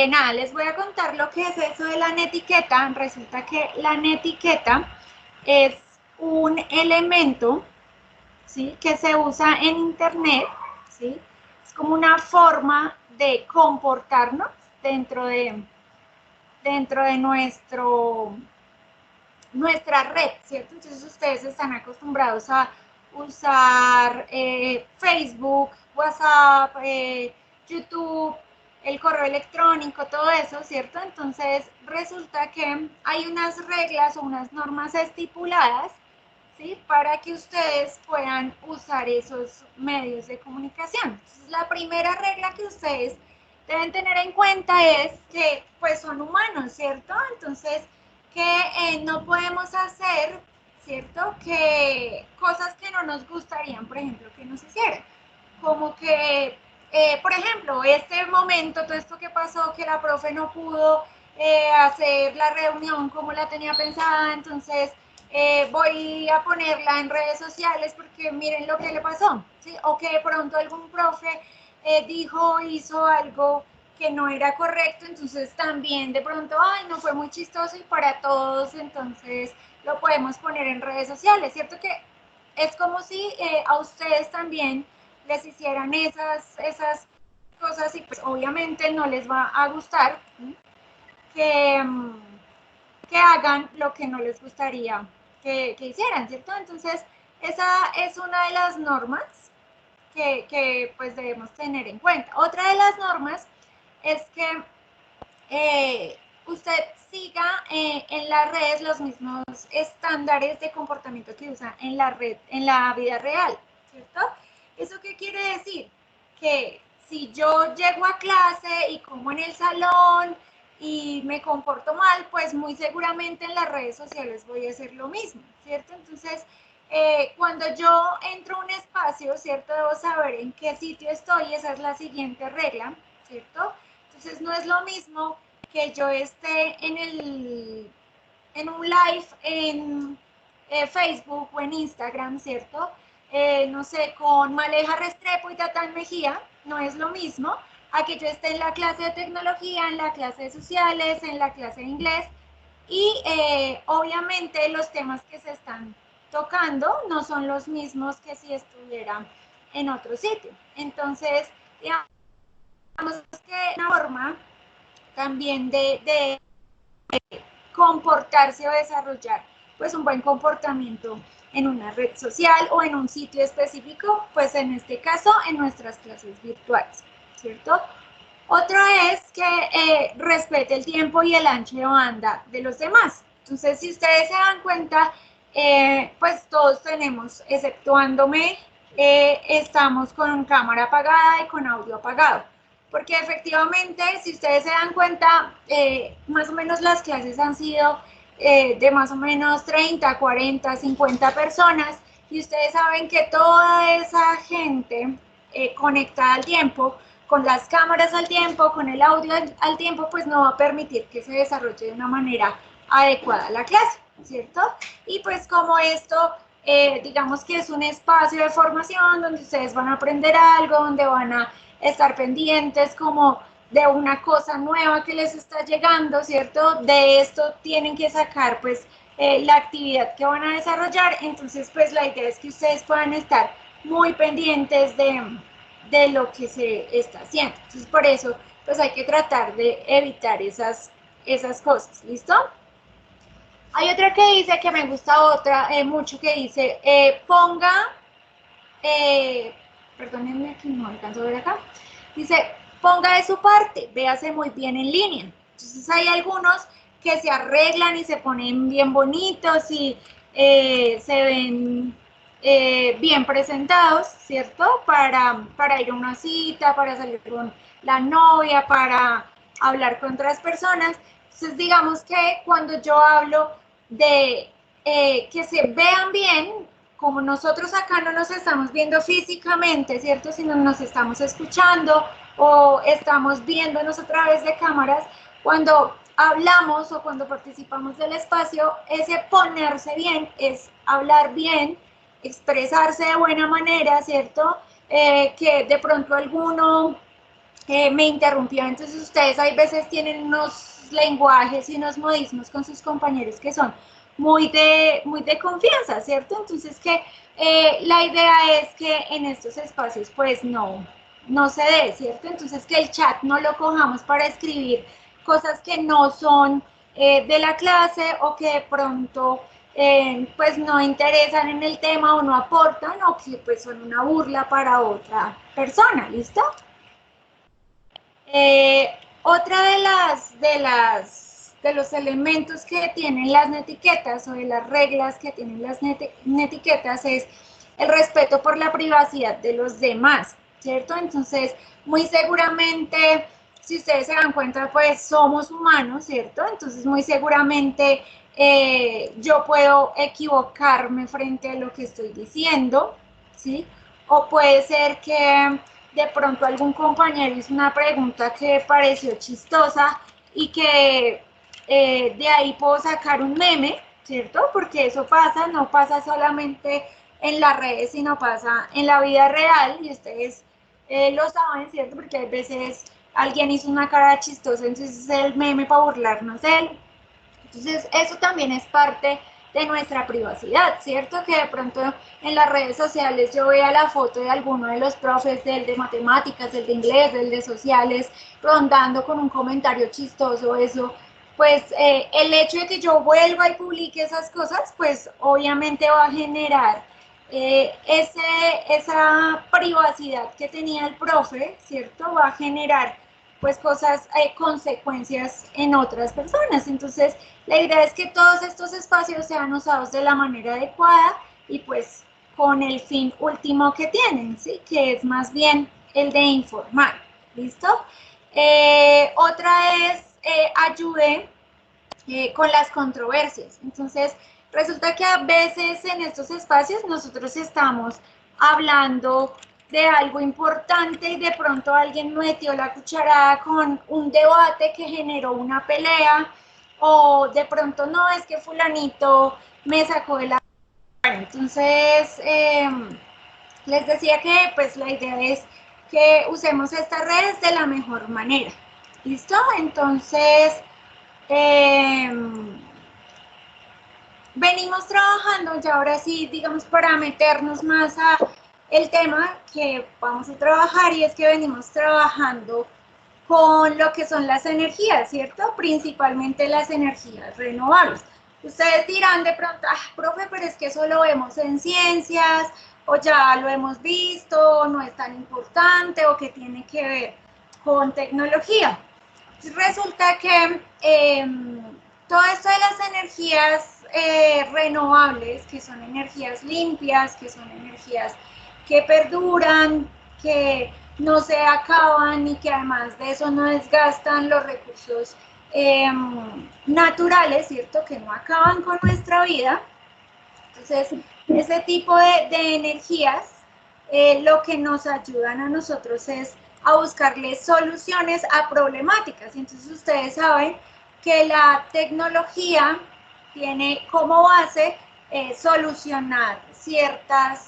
Nada, les voy a contar lo que es eso de la netiqueta. Resulta que la netiqueta es un elemento, ¿sí?, que se usa en Internet, ¿sí? Es como una forma de comportarnos dentro de, dentro de nuestra red, ¿cierto? Entonces ustedes están acostumbrados a usar Facebook, WhatsApp, YouTube, el correo electrónico, todo eso, ¿cierto? Entonces resulta que hay unas reglas o unas normas estipuladas, ¿sí?, para que ustedes puedan usar esos medios de comunicación. Entonces, la primera regla que ustedes deben tener en cuenta es que pues son humanos, ¿cierto? Entonces, que no podemos hacer, ¿cierto?, que cosas que no nos gustarían, por ejemplo, que nos hicieran. Como que, por ejemplo, este momento, todo esto que pasó, que la profe no pudo hacer la reunión como la tenía pensada, entonces voy a ponerla en redes sociales porque miren lo que le pasó, ¿sí? O que de pronto algún profe dijo, hizo algo que no era correcto, entonces también de pronto, ay, no fue muy chistoso y para todos, entonces lo podemos poner en redes sociales, ¿cierto? Que es como si a ustedes también les hicieran esas cosas y pues obviamente no les va a gustar, ¿sí?, que, que hagan lo que no les gustaría que hicieran, ¿cierto? Entonces, esa es una de las normas que pues debemos tener en cuenta. Otra de las normas es que usted siga en las redes los mismos estándares de comportamiento que usa en la red, en la vida real, ¿cierto? ¿Eso qué quiere decir? Que si yo llego a clase y como en el salón y me comporto mal, pues muy seguramente en las redes sociales voy a hacer lo mismo, ¿cierto? Entonces, cuando yo entro a un espacio, ¿cierto?, debo saber en qué sitio estoy, esa es la siguiente regla, ¿cierto? Entonces, no es lo mismo que yo esté en un live en Facebook o en Instagram, ¿cierto? No sé, con Maleja Restrepo y Tatán Mejía, no es lo mismo a que yo esté en la clase de tecnología, en la clase de sociales, en la clase de inglés y obviamente los temas que se están tocando no son los mismos que si estuviera en otro sitio. Entonces, digamos que una forma también de comportarse o desarrollar pues un buen comportamiento en una red social o en un sitio específico, pues en este caso en nuestras clases virtuales, ¿cierto? Otro es que respete el tiempo y el ancho de banda de los demás. Entonces, si ustedes se dan cuenta, pues todos tenemos, exceptuándome, estamos con cámara apagada y con audio apagado. Porque efectivamente, si ustedes se dan cuenta, más o menos las clases han sido de más o menos 30, 40, 50 personas y ustedes saben que toda esa gente conectada al tiempo, con las cámaras al tiempo, con el audio al tiempo, pues no va a permitir que se desarrolle de una manera adecuada la clase, ¿cierto? Y pues como esto, digamos que es un espacio de formación donde ustedes van a aprender algo, donde van a estar pendientes como de una cosa nueva que les está llegando, ¿cierto? De esto tienen que sacar pues la actividad que van a desarrollar, entonces pues la idea es que ustedes puedan estar muy pendientes de lo que se está haciendo. Entonces por eso pues hay que tratar de evitar esas cosas, ¿listo? Hay otra que dice, que me gusta otra mucho, que dice, eh, perdónenme que no alcanzo a ver acá, dice, ponga de su parte, véase muy bien en línea. Entonces hay algunos que se arreglan y se ponen bien bonitos y se ven bien presentados, ¿cierto? Para ir a una cita, para salir con la novia, para hablar con otras personas. Entonces digamos que cuando yo hablo de que se vean bien, como nosotros acá no nos estamos viendo físicamente, ¿cierto? Sino nos estamos escuchando o estamos viéndonos a través de cámaras, cuando hablamos o cuando participamos del espacio, ese ponerse bien es hablar bien, expresarse de buena manera, ¿cierto? Que de pronto alguno me interrumpió. Entonces ustedes hay veces tienen unos lenguajes y unos modismos con sus compañeros que son muy de confianza, ¿cierto? Entonces que la idea es que en estos espacios pues no se dé, ¿cierto? Entonces que el chat no lo cojamos para escribir cosas que no son de la clase o que de pronto pues no interesan en el tema o no aportan o que pues son una burla para otra persona, ¿listo? Eh, otra de los elementos que tienen las netiquetas o de las reglas que tienen las netiquetas es el respeto por la privacidad de los demás, ¿cierto? Entonces, muy seguramente, si ustedes se dan cuenta, pues somos humanos, ¿cierto? Entonces, muy seguramente yo puedo equivocarme frente a lo que estoy diciendo, ¿sí? O puede ser que de pronto algún compañero hizo una pregunta que pareció chistosa y que de ahí puedo sacar un meme, ¿cierto? Porque eso pasa, no pasa solamente en las redes, sino pasa en la vida real y ustedes lo saben, ¿cierto? Porque a veces alguien hizo una cara chistosa, entonces es el meme para burlarnos de él. Entonces, eso también es parte de nuestra privacidad, ¿cierto? Que de pronto en las redes sociales yo vea la foto de alguno de los profes, del de matemáticas, del de inglés, del de sociales, rondando con un comentario chistoso, eso, pues el hecho de que yo vuelva y publique esas cosas, pues obviamente va a generar esa privacidad que tenía el profe, ¿cierto? Va a generar pues cosas, consecuencias en otras personas. Entonces, la idea es que todos estos espacios sean usados de la manera adecuada y pues con el fin último que tienen, ¿sí? Que es más bien el de informar, ¿listo? Otra es ayude con las controversias. Entonces, resulta que a veces en estos espacios nosotros estamos hablando de algo importante y de pronto alguien metió la cucharada con un debate que generó una pelea o de pronto no, es que fulanito me sacó de la... Entonces, les decía que pues la idea es que usemos estas redes de la mejor manera. ¿Listo? Entonces, eh, venimos trabajando, ya ahora sí, digamos, para meternos más a el tema que vamos a trabajar y es que venimos trabajando con lo que son las energías, ¿cierto? Principalmente las energías renovables. Ustedes dirán de pronto, ah, profe, pero es que eso lo vemos en ciencias, o ya lo hemos visto, no es tan importante, o que tiene que ver con tecnología. Resulta que todo esto de las energías renovables, que son energías limpias, que son energías que perduran, que no se acaban y que además de eso no desgastan los recursos naturales, ¿cierto? Que no acaban con nuestra vida. Entonces, ese tipo de energías lo que nos ayudan a nosotros es a buscarle soluciones a problemáticas. Entonces, ustedes saben que la tecnología tiene como base solucionar ciertas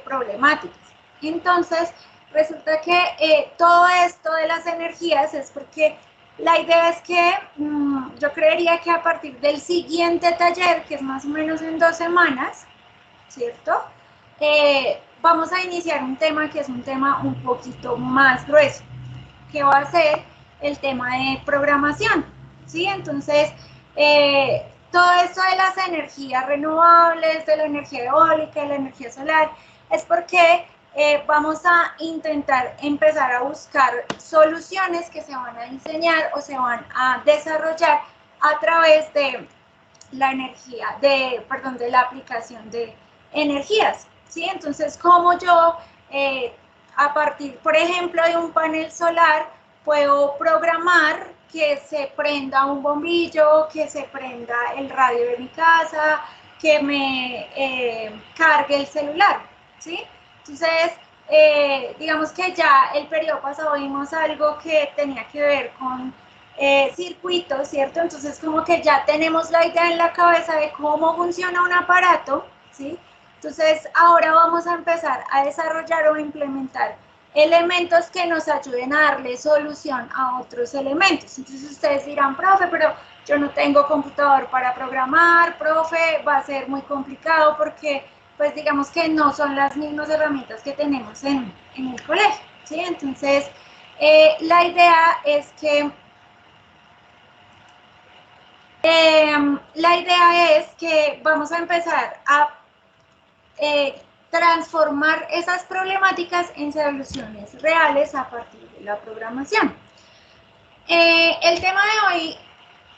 problemáticas. Entonces, resulta que todo esto de las energías es porque la idea es que yo creería que a partir del siguiente taller, que es más o menos en 2 semanas, ¿cierto? Vamos a iniciar un tema que es un tema un poquito más grueso, que va a ser el tema de programación, ¿sí? Entonces, todo esto de las energías renovables, de la energía eólica, de la energía solar, es porque vamos a intentar empezar a buscar soluciones que se van a diseñar o se van a desarrollar a través de la energía, perdón, de la aplicación de energías, ¿sí? Entonces, como yo, a partir, por ejemplo, de un panel solar, puedo programar que se prenda un bombillo, que se prenda el radio de mi casa, que me cargue el celular, ¿sí? Entonces, digamos que ya el periodo pasado vimos algo que tenía que ver con circuitos, ¿cierto? Entonces como que ya tenemos la idea en la cabeza de cómo funciona un aparato, ¿sí? Entonces ahora vamos a empezar a desarrollar o implementar elementos que nos ayuden a darle solución a otros elementos. Entonces ustedes dirán, profe, pero yo no tengo computador para programar, profe, va a ser muy complicado porque, pues digamos que no son las mismas herramientas que tenemos en el colegio, ¿sí? Entonces, la idea es que vamos a empezar a transformar esas problemáticas en soluciones reales a partir de la programación. El tema de hoy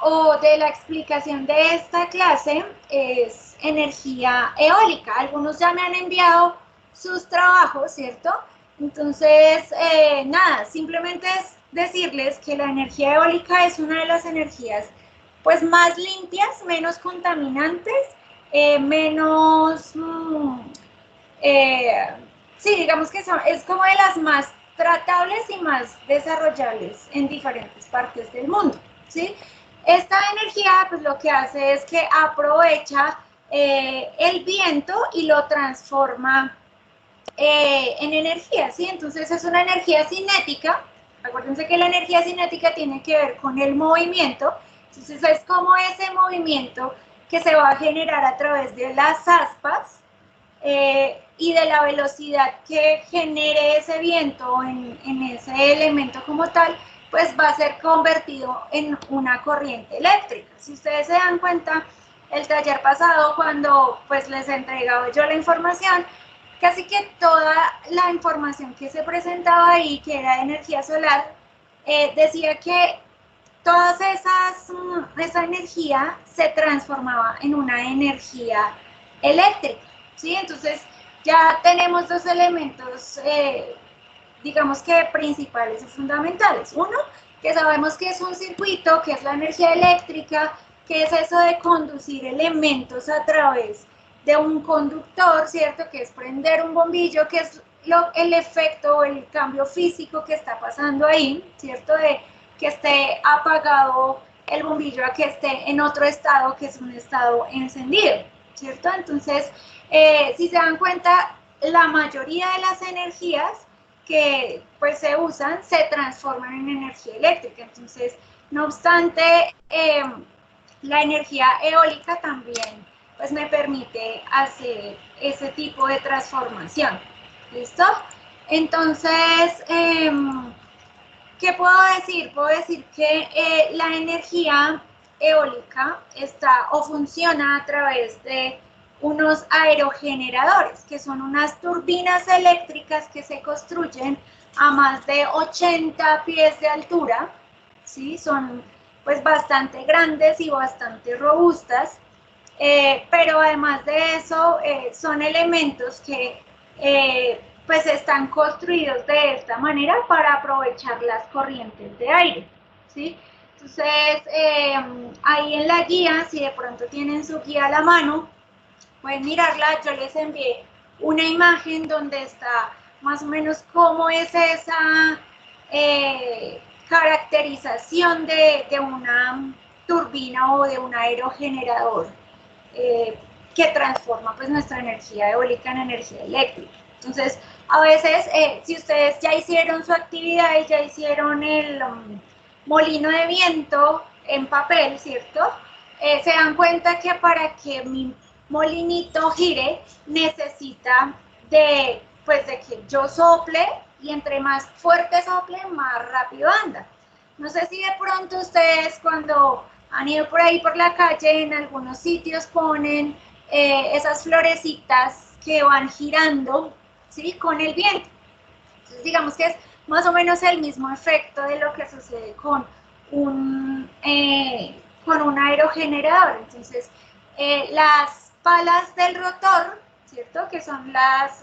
o de la explicación de esta clase es energía eólica. Algunos ya me han enviado sus trabajos, ¿cierto? Entonces, nada, simplemente es decirles que la energía eólica es una de las energías pues más limpias, menos contaminantes, menos sí, digamos que es como de las más tratables y más desarrollables en diferentes partes del mundo, ¿sí? Esta energía, pues lo que hace es que aprovecha el viento y lo transforma en energía, ¿sí? Entonces es una energía cinética. Acuérdense que la energía cinética tiene que ver con el movimiento. Entonces es como ese movimiento que se va a generar a través de las aspas, y de la velocidad que genere ese viento en ese elemento como tal, pues va a ser convertido en una corriente eléctrica. Si ustedes se dan cuenta, el taller pasado, cuando pues les entregaba yo la información, casi que toda la información que se presentaba ahí, que era de energía solar, decía que todas esa energía se transformaba en una energía eléctrica, ¿sí? Entonces ya tenemos dos elementos, digamos que principales y fundamentales. Uno, que sabemos que es un circuito, que es la energía eléctrica, que es eso de conducir elementos a través de un conductor, ¿cierto? Que es prender un bombillo, que es el efecto o el cambio físico que está pasando ahí, ¿cierto? De que esté apagado el bombillo a que esté en otro estado, que es un estado encendido, ¿cierto? Entonces, si se dan cuenta, la mayoría de las energías que pues se usan se transforman en energía eléctrica. Entonces, no obstante, la energía eólica también pues me permite hacer ese tipo de transformación. ¿Listo? Entonces, ¿qué puedo decir? Puedo decir que la energía eólica está o funciona a través de unos aerogeneradores, que son unas turbinas eléctricas que se construyen a más de 80 pies de altura, ¿sí? Son pues bastante grandes y bastante robustas, pero además de eso son elementos que pues están construidos de esta manera para aprovechar las corrientes de aire, ¿sí? Entonces, ahí en la guía, si de pronto tienen su guía a la mano, pueden mirarla. Yo les envié una imagen donde está más o menos cómo es esa caracterización de una turbina o de un aerogenerador que transforma pues nuestra energía eólica en energía eléctrica. Entonces, a veces, si ustedes ya hicieron su actividad y ya hicieron el molino de viento en papel, ¿cierto? Se dan cuenta que para que mi molinito gire, necesita pues de que yo sople, y entre más fuerte sople, más rápido anda. No sé si de pronto ustedes cuando han ido por ahí por la calle, en algunos sitios ponen esas florecitas que van girando, ¿sí? Con el viento. Entonces, digamos que es más o menos el mismo efecto de lo que sucede con un aerogenerador. Entonces, las palas del rotor, ¿cierto? Que son las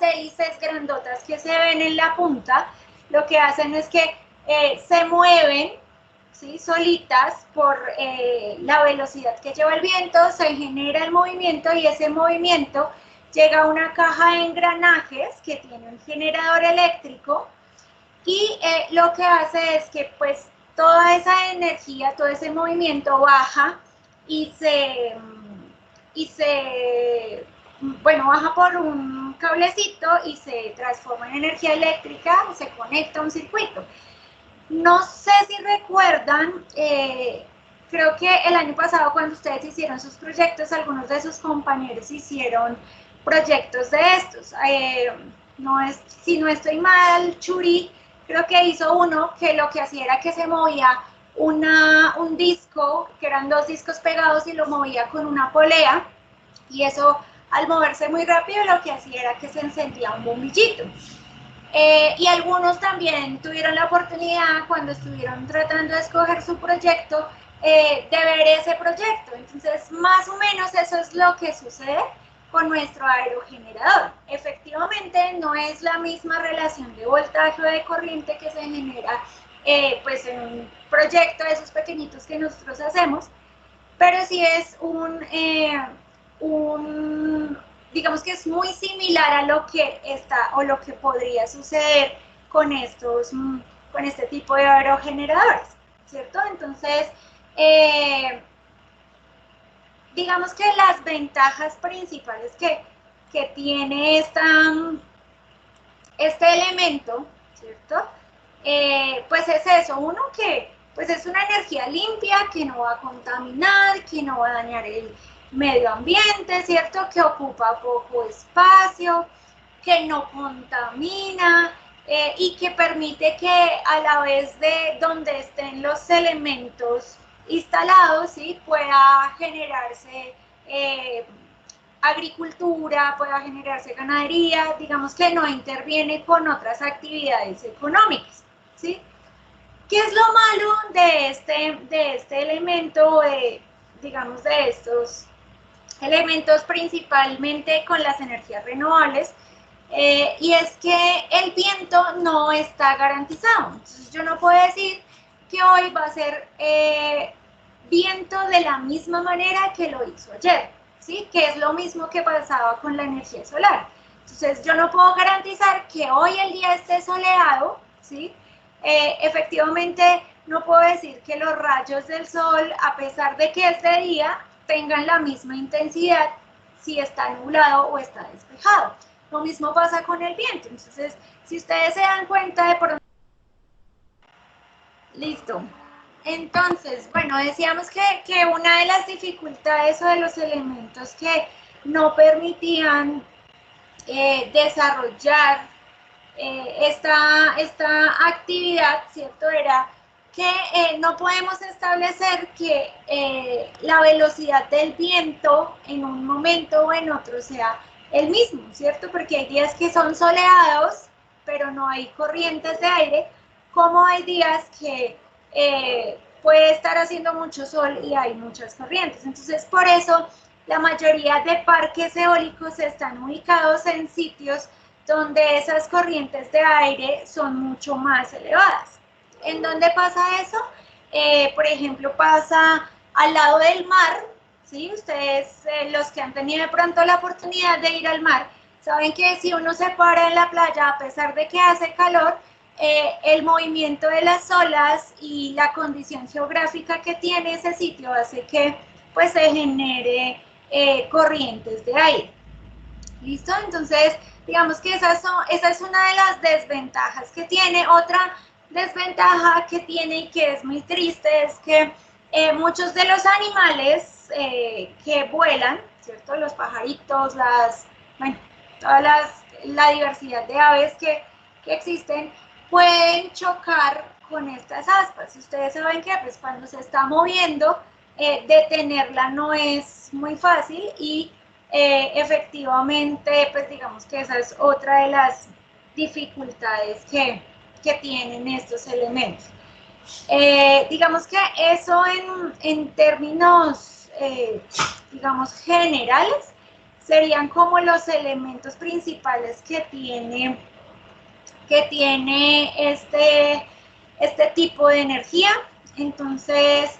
hélices grandotas que se ven en la punta, lo que hacen es que se mueven, ¿sí? Solitas por la velocidad que lleva el viento, se genera el movimiento, y ese movimiento llega a una caja de engranajes que tiene un generador eléctrico, y lo que hace es que pues toda esa energía, todo ese movimiento baja y se bueno, baja por un cablecito y se transforma en energía eléctrica, se conecta a un circuito. No sé si recuerdan, creo que el año pasado cuando ustedes hicieron sus proyectos, algunos de sus compañeros hicieron proyectos de estos. Si no estoy mal, Churi creo que hizo uno que lo que hacía era que se movía un disco, que eran 2 discos pegados y lo movía con una polea, y eso al moverse muy rápido lo que hacía era que se encendía un bombillito. Y algunos también tuvieron la oportunidad, cuando estuvieron tratando de escoger su proyecto, de ver ese proyecto. Entonces, más o menos eso es lo que sucede con nuestro aerogenerador. Efectivamente, no es la misma relación de voltaje o de corriente que se genera pues en un proyecto de esos pequeñitos que nosotros hacemos, pero sí es digamos que es muy similar a lo que está o lo que podría suceder con con este tipo de aerogeneradores, ¿cierto? Entonces, digamos que las ventajas principales que tiene este elemento, ¿cierto? Pues es eso, uno que pues es una energía limpia, que no va a contaminar, que no va a dañar el medio ambiente, ¿cierto? Que ocupa poco espacio, que no contamina, y que permite que a la vez de donde estén los elementos instalados, ¿sí? Pueda generarse agricultura, pueda generarse ganadería, digamos que no interviene con otras actividades económicas, ¿sí? ¿Qué es lo malo de este elemento, digamos, de estos elementos principalmente con las energías renovables? Y es que el viento no está garantizado. Entonces yo no puedo decir que hoy va a ser viento de la misma manera que lo hizo ayer, ¿sí? Que es lo mismo que pasaba con la energía solar. Entonces yo no puedo garantizar que hoy el día esté soleado, ¿sí? Efectivamente no puedo decir que los rayos del sol, a pesar de que es de día, tengan la misma intensidad si está nublado o está despejado. Lo mismo pasa con el viento. Entonces, si ustedes se dan cuenta de por... Listo. Entonces, bueno, decíamos que una de las dificultades o de los elementos que no permitían desarrollar esta actividad, ¿cierto? Era que no podemos establecer que la velocidad del viento en un momento o en otro sea el mismo, ¿cierto? Porque hay días que son soleados, pero no hay corrientes de aire, como hay días que puede estar haciendo mucho sol y hay muchas corrientes. Entonces, por eso, la mayoría de parques eólicos están ubicados en sitios donde esas corrientes de aire son mucho más elevadas. ¿En dónde pasa eso? Por ejemplo, pasa al lado del mar, ¿sí? Ustedes, los que han tenido de pronto la oportunidad de ir al mar, saben que si uno se para en la playa, a pesar de que hace calor, el movimiento de las olas y la condición geográfica que tiene ese sitio hace que pues se genere corrientes de aire. ¿Listo? Entonces, digamos que esa es una de las desventajas que tiene. Otra desventaja que tiene y que es muy triste es que muchos de los animales que vuelan, ¿cierto? Los pajaritos, bueno, la diversidad de aves que existen, pueden chocar con estas aspas. Ustedes saben que pues, cuando se está moviendo, detenerla no es muy fácil y efectivamente, pues digamos que esa es otra de las dificultades que tienen estos elementos. Digamos que eso en términos, digamos, generales, serían como los elementos principales que tiene este tipo de energía. Entonces,